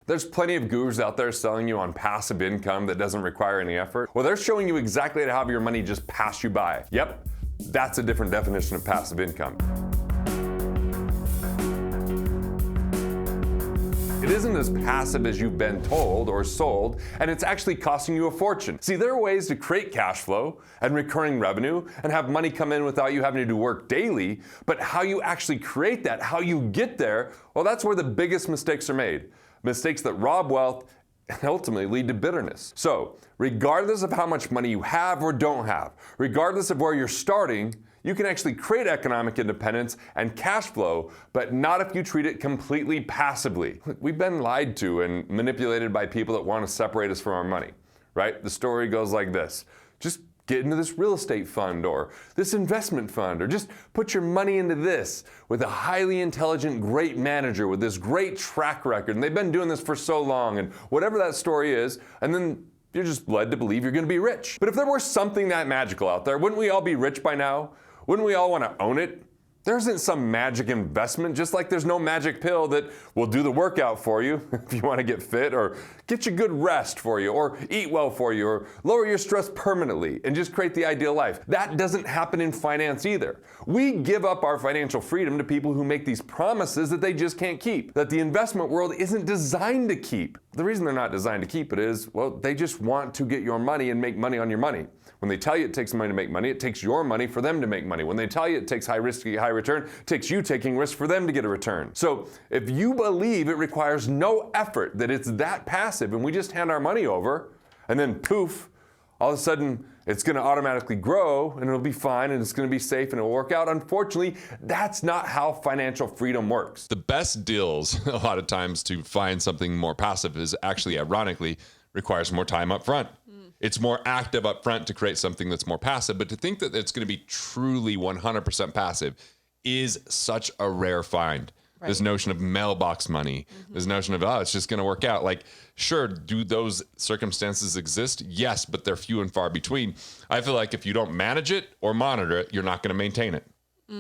There's plenty of gurus out there selling you on passive income that doesn't require any effort. Well, they're showing you exactly how to have your money just pass you by. Yep, that's a different definition of passive income. It isn't as passive as you've been told or sold, and it's actually costing you a fortune. See, there are ways to create cash flow and recurring revenue and have money come in without you having to do work daily, but how you actually create that, how you get there, well, that's where the biggest mistakes are made. Mistakes that rob wealth and ultimately lead to bitterness. So, regardless of how much money you have or don't have, regardless of where you're starting, you can actually create economic independence and cash flow, but not if you treat it completely passively. We've been lied to and manipulated by people that want to separate us from our money, right? The story goes like this. Just get into this real estate fund or this investment fund, or just put your money into this with a highly intelligent, great manager with this great track record. And they've been doing this for so long, and whatever that story is, and then you're just led to believe you're going to be rich. But if there were something that magical out there, wouldn't we all be rich by now? Wouldn't we all want to own it? There isn't some magic investment, just like there's no magic pill that will do the workout for you if you want to get fit, or get you good rest for you, or eat well for you, or lower your stress permanently and just create the ideal life. That doesn't happen in finance either. We give up our financial freedom to people who make these promises that they just can't keep, that the investment world isn't designed to keep. The reason they're not designed to keep it is, well, they just want to get your money and make money on your money. When they tell you it takes money to make money, it takes your money for them to make money. When they tell you it takes high risk to get high return, it takes you taking risk for them to get a return. So if you believe it requires no effort, that it's that passive and we just hand our money over and then poof, all of a sudden it's going to automatically grow and it'll be fine and it's going to be safe and it'll work out. Unfortunately, that's not how financial freedom works. The best deals a lot of times to find something more passive is actually, ironically, requires more time up front. It's more active up front to create something that's more passive, but to think that it's going to be truly 100% passive is such a rare find. Right. This notion of mailbox money, this notion of, oh, it's just going to work out. Like, sure, do those circumstances exist? Yes, but they're few and far between. I feel like if you don't manage it or monitor it, you're not going to maintain it.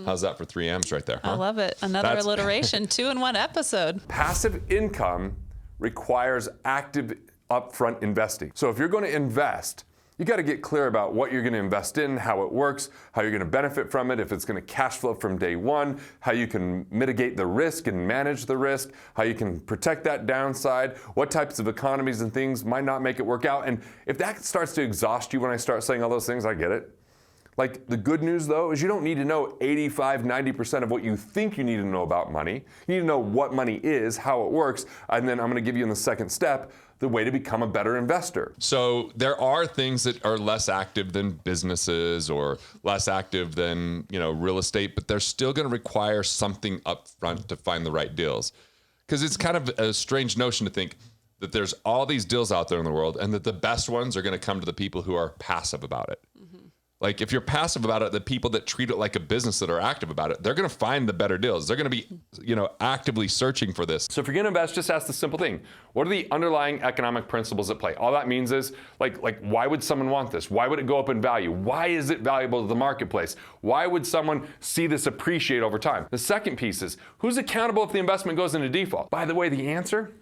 How's that for 3 M's right there? Huh? I love it. Another alliteration, 2 in 1 episode. Passive income requires active upfront investing. So if you're going to invest, you got to get clear about what you're going to invest in, how it works, how you're going to benefit from it, if it's going to cash flow from day one, how you can mitigate the risk and manage the risk, how you can protect that downside, what types of economies and things might not make it work out. And if that starts to exhaust you when I start saying all those things, I get it. Like, the good news, though, is you don't need to know 85-90% of what you think you need to know about money. You need to know what money is, how it works, and then I'm going to give you in the second step the way to become a better investor. So there are things that are less active than businesses or less active than, real estate, but they're still going to require something up front to find the right deals. Because it's kind of a strange notion to think that there's all these deals out there in the world and that the best ones are going to come to the people who are passive about it. Like, if you're passive about it, the people that treat it like a business that are active about it, they're going to find the better deals. They're going to be, actively searching for this. So if you're going to invest, just ask the simple thing. What are the underlying economic principles at play? All that means is, like, why would someone want this? Why would it go up in value? Why is it valuable to the marketplace? Why would someone see this appreciate over time? The second piece is, who's accountable if the investment goes into default? By the way, the answer?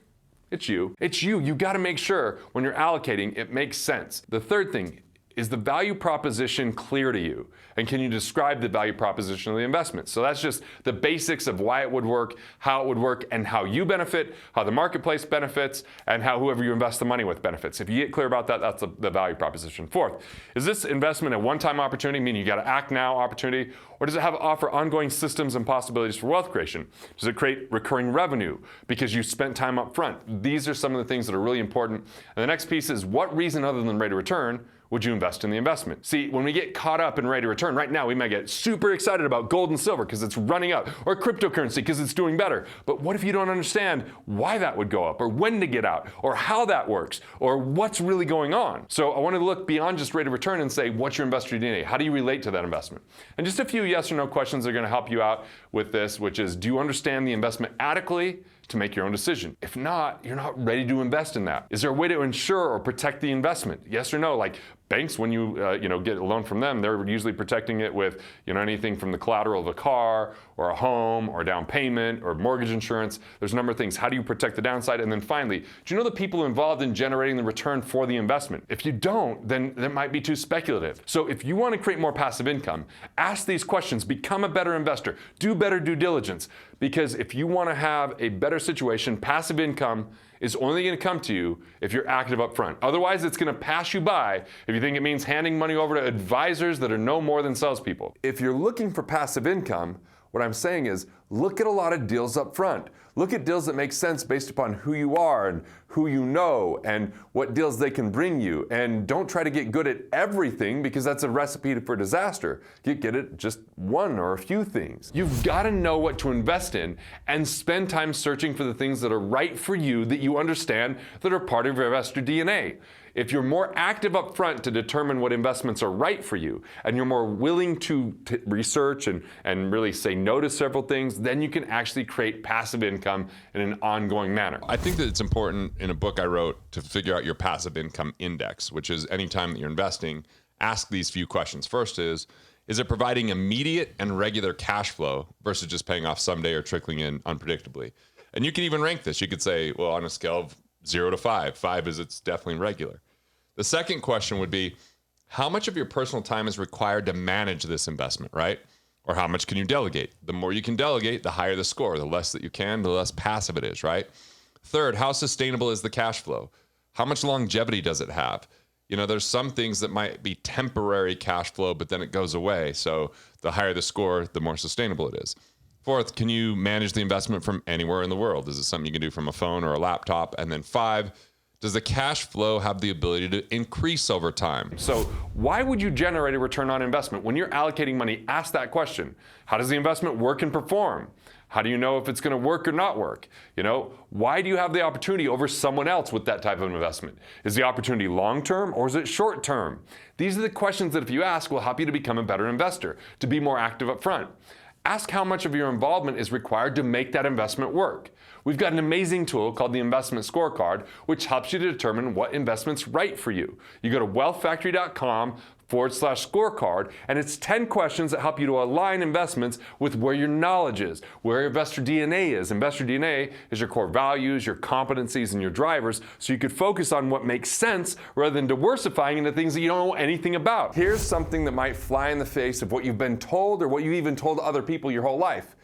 It's you. It's you. You got to make sure when you're allocating, it makes sense. The third thing, is the value proposition clear to you? And can you describe the value proposition of the investment? So that's just the basics of why it would work, how it would work, and how you benefit, how the marketplace benefits, and how whoever you invest the money with benefits. If you get clear about that, that's the value proposition. Fourth, is this investment a one-time opportunity, meaning you got to act now opportunity, or does it offer ongoing systems and possibilities for wealth creation? Does it create recurring revenue because you spent time up front? These are some of the things that are really important. And the next piece is, what reason other than rate of return would you invest in the investment? See, when we get caught up in rate of return, right now we might get super excited about gold and silver because it's running up, or cryptocurrency because it's doing better. But what if you don't understand why that would go up, or when to get out, or how that works, or what's really going on? So I want to look beyond just rate of return and say, what's your investor DNA? How do you relate to that investment? And just a few yes or no questions are going to help you out with this, which is, do you understand the investment adequately to make your own decision? If not, you're not ready to invest in that. Is there a way to insure or protect the investment? Yes or no? Like, Banks, when you get a loan from them, they're usually protecting it with anything from the collateral of a car or a home or down payment or mortgage insurance. There's a number of things. How do you protect the downside? And then finally, do you know the people involved in generating the return for the investment? If you don't, then that might be too speculative. So if you want to create more passive income, ask these questions, become a better investor, do better due diligence. Because if you want to have a better situation, passive income is only going to come to you if you're active up front. Otherwise, it's going to pass you by if you think it means handing money over to advisors that are no more than salespeople. If you're looking for passive income, what I'm saying is look at a lot of deals up front. Look at deals that make sense based upon who you are and who you know and what deals they can bring you. And don't try to get good at everything because that's a recipe for disaster. Get good at just one or a few things. You've got to know what to invest in and spend time searching for the things that are right for you, that you understand, that are part of your investor DNA. If you're more active up front to determine what investments are right for you, and you're more willing to research and really say no to several things, then you can actually create passive income in an ongoing manner. I think that it's important in a book I wrote to figure out your passive income index, which is anytime that you're investing, ask these few questions. First is it providing immediate and regular cash flow versus just paying off someday or trickling in unpredictably? And you can even rank this. You could say, well, on a scale of 0 to 5. 5 is it's definitely regular. The second question would be, how much of your personal time is required to manage this investment, right? Or how much can you delegate? The more you can delegate, the higher the score. The less that you can, the less passive it is, right? Third, how sustainable is the cash flow? How much longevity does it have? There's some things that might be temporary cash flow, but then it goes away. So the higher the score, the more sustainable it is. Fourth, can you manage the investment from anywhere in the world? Is it something you can do from a phone or a laptop? And then 5, does the cash flow have the ability to increase over time? So why would you generate a return on investment? When you're allocating money, ask that question. How does the investment work and perform? How do you know if it's going to work or not work? Why do you have the opportunity over someone else with that type of investment? Is the opportunity long-term or is it short-term? These are the questions that if you ask will help you to become a better investor, to be more active up front. Ask how much of your involvement is required to make that investment work. We've got an amazing tool called the Investment Scorecard, which helps you to determine what investment's right for you. You go to wealthfactory.com/scorecard, and it's 10 questions that help you to align investments with where your knowledge is, where your investor DNA is. Investor DNA is your core values, your competencies, and your drivers, so you could focus on what makes sense rather than diversifying into things that you don't know anything about. Here's something that might fly in the face of what you've been told or what you've even told other people your whole life.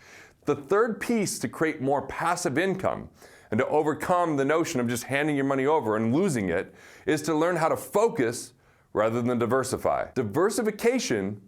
The third piece to create more passive income and to overcome the notion of just handing your money over and losing it is to learn how to focus rather than diversify. Diversification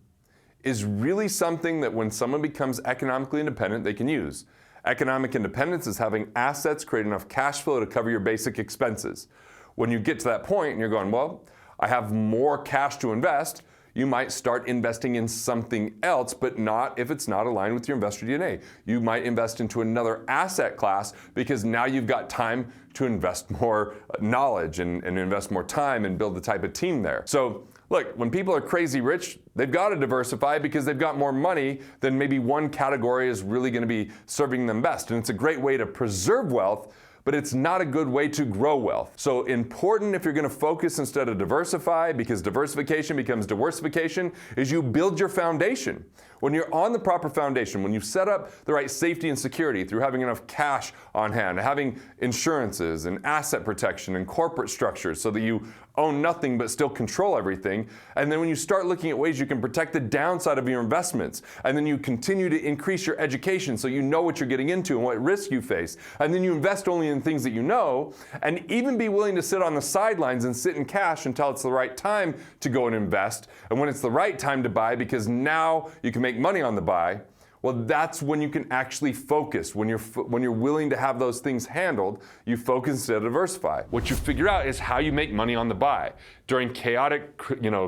is really something that when someone becomes economically independent, they can use. Economic independence is having assets create enough cash flow to cover your basic expenses. When you get to that point and you're going, well, I have more cash to invest, you might start investing in something else, but not if it's not aligned with your investor DNA. You might invest into another asset class because now you've got time to invest more knowledge and invest more time and build the type of team there. So look, when people are crazy rich, they've got to diversify because they've got more money than maybe one category is really going to be serving them best. And it's a great way to preserve wealth, but it's not a good way to grow wealth. So important if you're going to focus instead of diversify, because diversification becomes diversification, is you build your foundation. When you're on the proper foundation, when you set up the right safety and security through having enough cash on hand, having insurances and asset protection and corporate structures so that you own nothing but still control everything, and then when you start looking at ways you can protect the downside of your investments, and then you continue to increase your education so you know what you're getting into and what risks you face, and then you invest only in things that you know, and even be willing to sit on the sidelines and sit in cash until it's the right time to go and invest, and when it's the right time to buy because now you can make money on the buy, well, that's when you can actually focus. When you're willing to have those things handled, you focus instead of diversify. What you figure out is how you make money on the buy. During chaotic,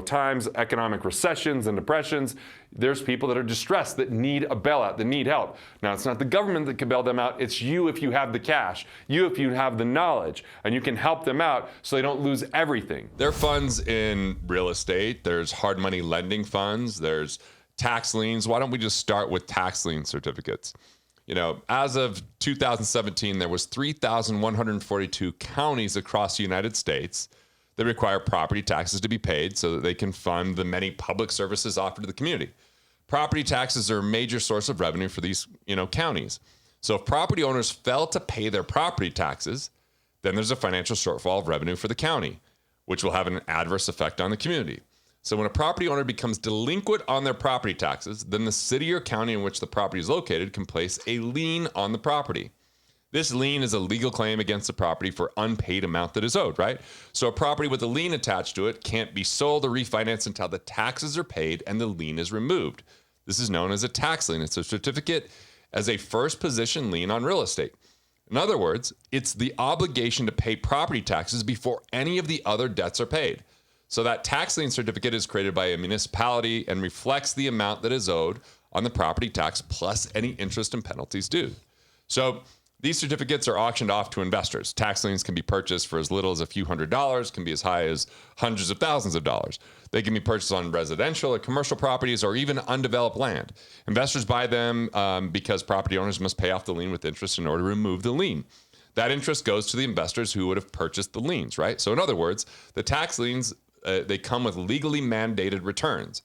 times, economic recessions and depressions, there's people that are distressed that need a bailout, that need help. Now, it's not the government that can bail them out. It's you if you have the cash, you if you have the knowledge, and you can help them out so they don't lose everything. There are funds in real estate. There's hard money lending funds. There's tax liens. Why don't we just start with tax lien certificates? As of 2017, there was 3,142 counties across the United States They require property taxes to be paid so that they can fund the many public services offered to the community. Property taxes are a major source of revenue for these, counties. So if property owners fail to pay their property taxes, then there's a financial shortfall of revenue for the county, which will have an adverse effect on the community. So when a property owner becomes delinquent on their property taxes, then the city or county in which the property is located can place a lien on the property. This lien is a legal claim against the property for unpaid amount that is owed, right? So a property with a lien attached to it can't be sold or refinanced until the taxes are paid and the lien is removed. This is known as a tax lien. It's a certificate as a first position lien on real estate. In other words, it's the obligation to pay property taxes before any of the other debts are paid. So that tax lien certificate is created by a municipality and reflects the amount that is owed on the property tax plus any interest and penalties due. So these certificates are auctioned off to investors. Tax liens can be purchased for as little as a few $100s, can be as high as hundreds of thousands of dollars. They can be purchased on residential or commercial properties or even undeveloped land. Investors buy them because property owners must pay off the lien with interest in order to remove the lien. That interest goes to the investors who would have purchased the liens, right? So in other words, the tax liens, they come with legally mandated returns.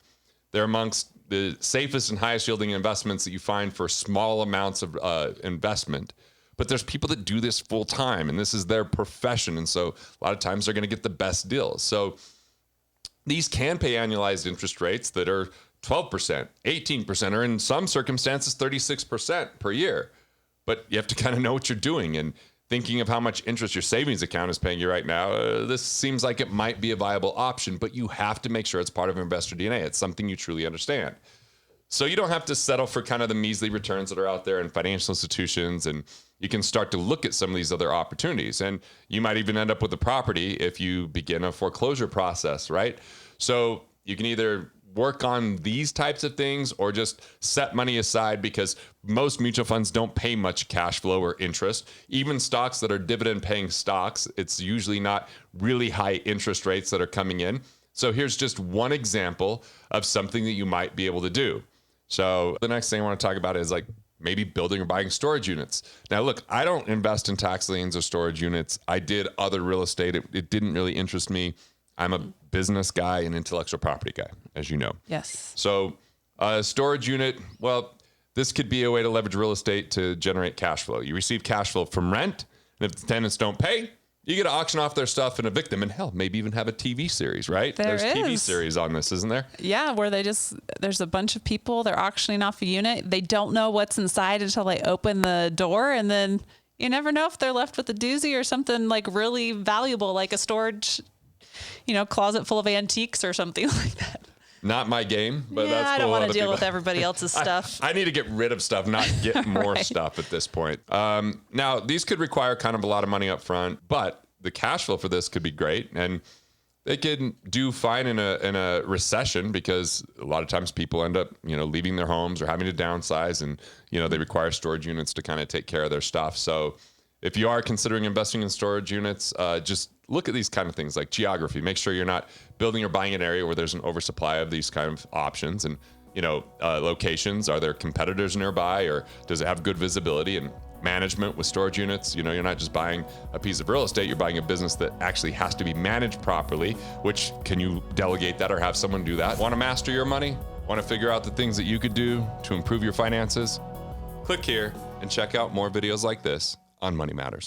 They're amongst the safest and highest yielding investments that you find for small amounts of investment. But there's people that do this full time, and this is their profession. And so a lot of times they're going to get the best deals. So these can pay annualized interest rates that are 12%, 18%, or in some circumstances, 36% per year. But you have to kind of know what you're doing. And thinking of how much interest your savings account is paying you right now, this seems like it might be a viable option, but you have to make sure it's part of investor DNA. It's something you truly understand. So you don't have to settle for kind of the measly returns that are out there in financial institutions, and you can start to look at some of these other opportunities. And you might even end up with a property if you begin a foreclosure process, right? So you can either work on these types of things or just set money aside, because most mutual funds don't pay much cash flow or interest. Even stocks that are dividend paying stocks, it's usually not really high interest rates that are coming in. So here's just one example of something that you might be able to do. So the next thing I want to talk about is like maybe building or buying storage units. Now, look, I don't invest in tax liens or storage units. I did other real estate. It didn't really interest me. I'm a business guy and intellectual property guy, as you know. Yes. So a storage unit, well, this could be a way to leverage real estate to generate cash flow. You receive cash flow from rent, and if the tenants don't pay, you get to auction off their stuff and evict them, and hell, maybe even have a TV series, right? There's TV series on this, isn't there? Yeah, where there's a bunch of people, they're auctioning off a unit. They don't know what's inside until they open the door, and then you never know if they're left with a doozy or something like really valuable, like a storage, closet full of antiques or something like that. Not my game, but yeah, that's cool. I don't want to deal with everybody else's stuff. I need to get rid of stuff, not get more Right. stuff at this point. Now, these could require kind of a lot of money up front, but the cash flow for this could be great. And they can do fine in a recession, because a lot of times people end up, leaving their homes or having to downsize, and, they require storage units to kind of take care of their stuff. So if you are considering investing in storage units, just look at these kind of things like geography. Make sure you're not building or buying an area where there's an oversupply of these kind of options. And, locations. Are there competitors nearby, or does it have good visibility? And management with storage units, you're not just buying a piece of real estate, you're buying a business that actually has to be managed properly, which can you delegate that or have someone do that? Want to master your money? Want to figure out the things that you could do to improve your finances? Click here and check out more videos like this on Money Matters.